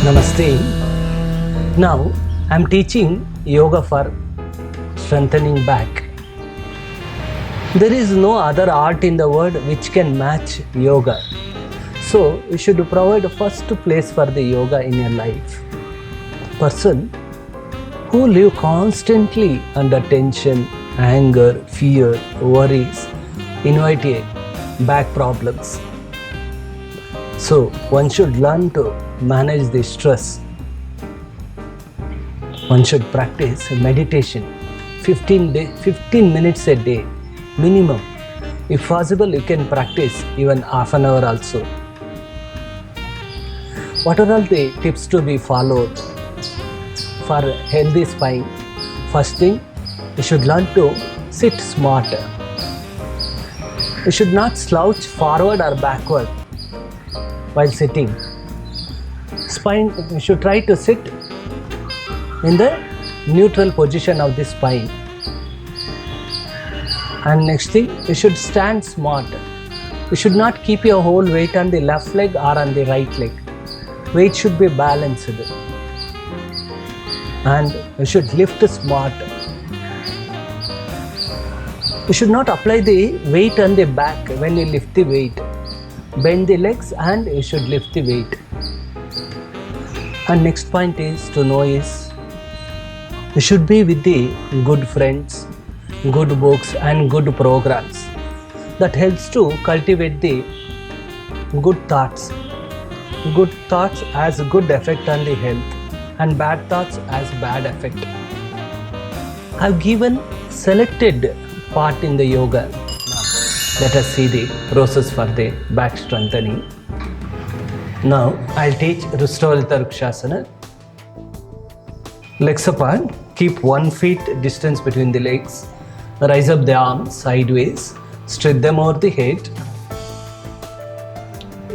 Namaste. Now I'm teaching yoga for strengthening back. There is no other art in the world which can match yoga. So you should provide first place for the yoga in your life. Person who live constantly under tension, anger, fear, worries, invite back problems. So one should learn to manage the stress. One should practice meditation 15 minutes a day minimum. If possible, you can practice even half an hour also. What are all the tips to be followed for healthy spine? First thing, you should learn to sit smart. You should not slouch forward or backward while sitting. Spine, you should try to sit in the neutral position of the spine. And next thing, you should stand smart. You should not keep your whole weight on the left leg or on the right leg. Weight should be balanced. And you should lift smart. You should not apply the weight on the back when you lift the weight. Bend the legs and you should lift the weight. And next point is to know is you should be with the good friends, good books and good programs. That helps to cultivate the good thoughts. Good thoughts has a good effect on the health and bad thoughts has bad effect. I've given selected part in the yoga. Now let us see the process for the back strengthening. Now I'll teach Rushtavaritta Vrikshasana. Legs apart, keep 1 feet distance between the legs. Rise up the arms sideways, stretch them over the head.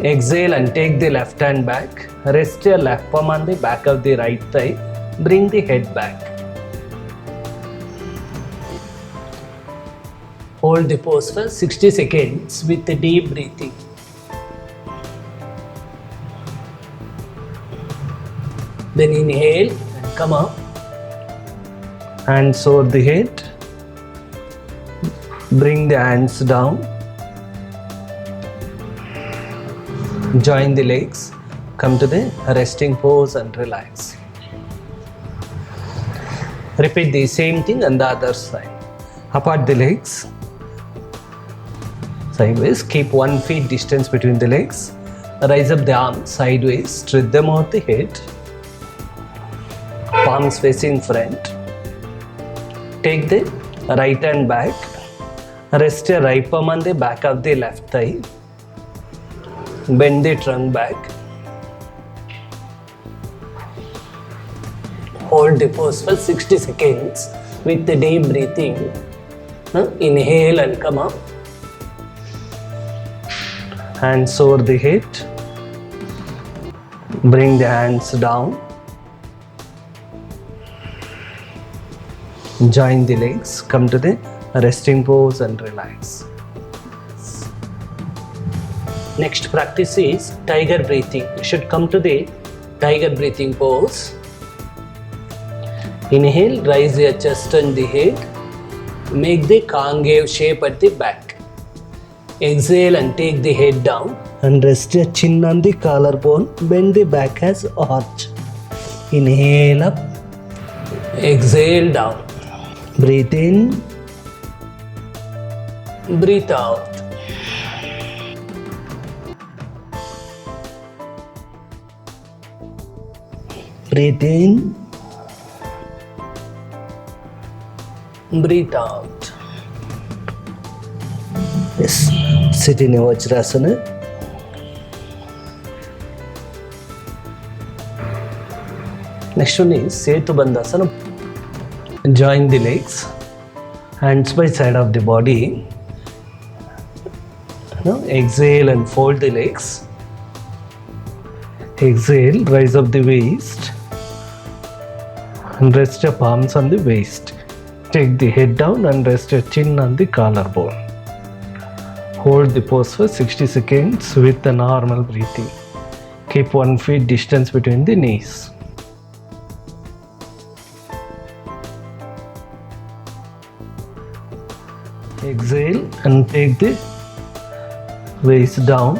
Exhale and take the left hand back. Rest your left palm on the back of the right thigh. Bring the head back. Hold the pose for 60 seconds with the deep breathing. Then inhale and come up. Hands over the head. Bring the hands down. Join the legs. Come to the resting pose and relax. Repeat the same thing on the other side. Apart the legs. Sideways. Keep 1 feet distance between the legs. Rise up the arms sideways. Stretch them over the head. Palms facing front. Take the right hand back. Rest your right palm on the back of the left thigh. Bend the trunk back. Hold the pose for 60 seconds with the deep breathing. Inhale and come up. Hands over the head. Bring the hands down. Join the legs. Come to the resting pose and relax. Next practice is tiger breathing. You should come to the tiger breathing pose. Inhale, raise your chest and the head. Make the concave shape at the back. Exhale and take the head down and rest your chin on the collarbone. Bend the back as arch. Inhale up. Exhale down. Breathe in. Breathe out. Breathe in. Breathe out. Yes. Sit in your Vajrasana. Next one is Setu Bandhasana. Join the legs. Hands by side of the body. Exhale and fold the legs. Exhale, rise up the waist. And rest your palms on the waist. Take the head down and rest your chin on the collarbone. Hold the pose for 60 seconds with the normal breathing. Keep 1 feet distance between the knees. Exhale and take the waist down.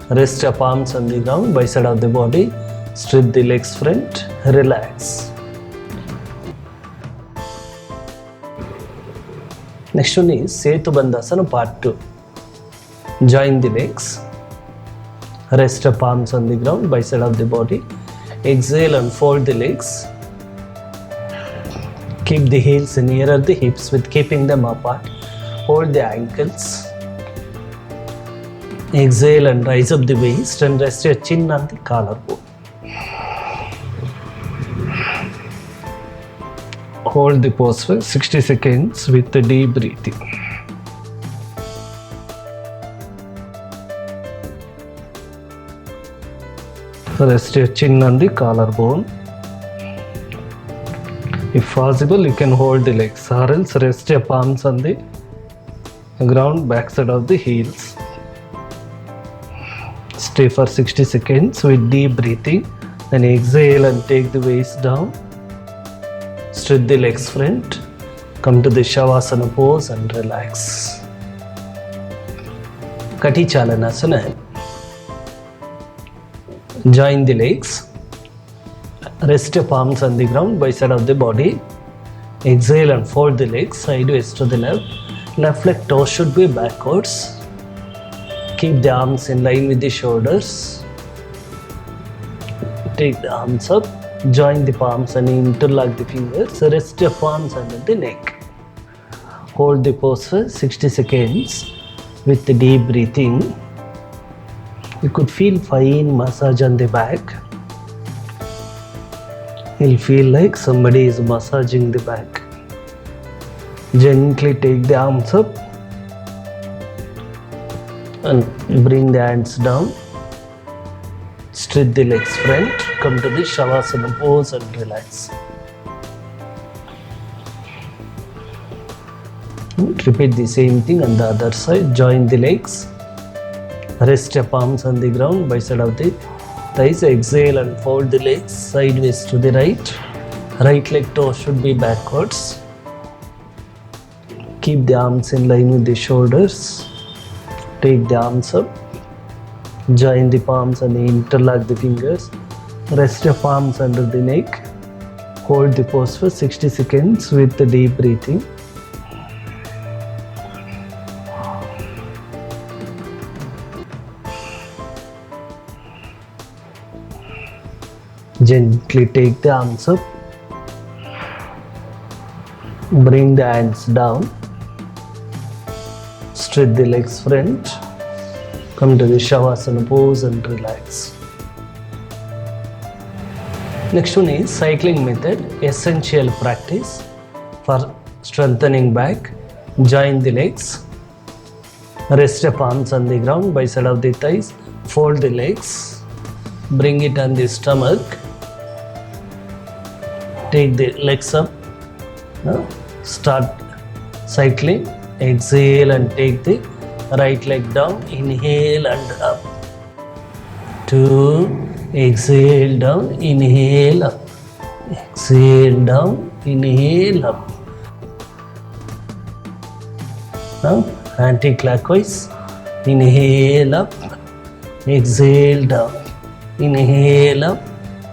Rest your palms on the ground by side of the body. Strip the legs front. Relax. Next one is Setu Bandhasana part 2. Join the legs. Rest your palms on the ground by side of the body. Exhale and fold the legs. Keep the heels nearer the hips with keeping them apart. Hold the ankles. Exhale and rise up the waist and rest your chin on the collarbone. Hold the pose for 60 seconds with the deep breathing. Rest your chin on the collarbone. If possible, you can hold the legs, or else rest your palms on the ground, backside of the heels. Stay for 60 seconds with deep breathing. Then exhale and take the waist down. Straight the legs front. Come to the Shavasana pose and relax. Kati Chalanasana. Join the legs. Rest your palms on the ground by side of the body. Exhale and fold the legs sideways to the left. Left leg toe should be backwards. Keep the arms in line with the shoulders. Take the arms up. Join the palms and interlock the fingers. Rest your palms under the neck. Hold the pose for 60 seconds with the deep breathing. You could feel fine massage on the back. You'll feel like somebody is massaging the back. Gently take the arms up and bring the hands down. Straight the legs front. Come to the Shavasana pose and relax. Repeat the same thing on the other side. Join the legs. Rest your palms on the ground by side of the thighs. Exhale and fold the legs sideways to the right. Right leg toe should be backwards. Keep the arms in line with the shoulders. Take the arms up. Join the palms and interlock the fingers. Rest your palms under the neck. Hold the pose for 60 seconds with the deep breathing. Gently take the arms up. Bring the hands down. Straight the legs front. Come to the Shavasana pose and relax. Next one is cycling method, essential practice for strengthening back. Join the legs. Rest your palms on the ground by side of the thighs. Fold the legs. Bring it on the stomach. Take the legs up. Start cycling. Exhale and take the right leg down. Inhale and up. 2. Exhale down. Inhale up. Exhale down. Inhale up. Now anti-clockwise. Inhale up. Exhale down. Inhale up.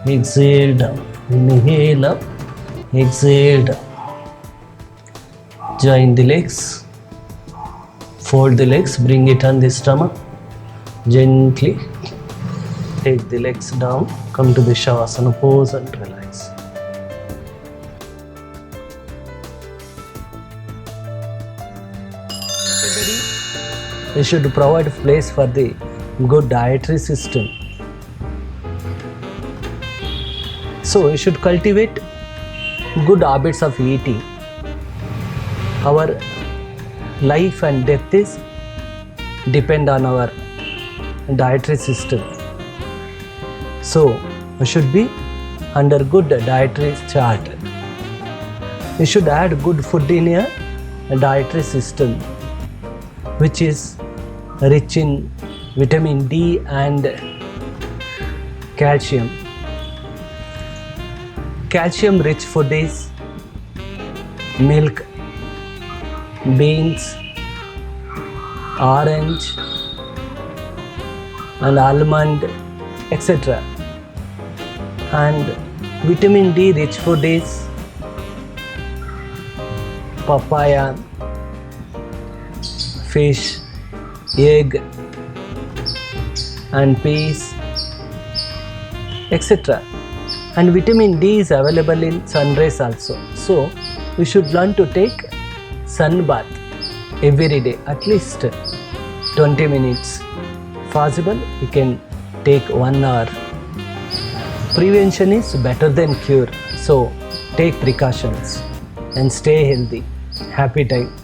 Exhale down. Inhale up. Exhale down. Join the legs. Fold the legs. Bring it on the stomach. Gently take the legs down. Come to the Shavasana pose and relax. We should provide a place for the good dietary system. So we should cultivate good habits of eating. Our life and death is depend on our dietary system. So we should be under good dietary chart. We should add good food in a dietary system, which is rich in vitamin D and Calcium. Calcium rich food is milk, beans, orange and almond, etc. And vitamin D rich food is papaya, fish, egg and peas, etc. And vitamin D is available in sunrise also. So we should learn to take sun bath every day, at least 20 minutes. Possible, you can take 1 hour. Prevention is better than cure. So take precautions and stay healthy. Happy time.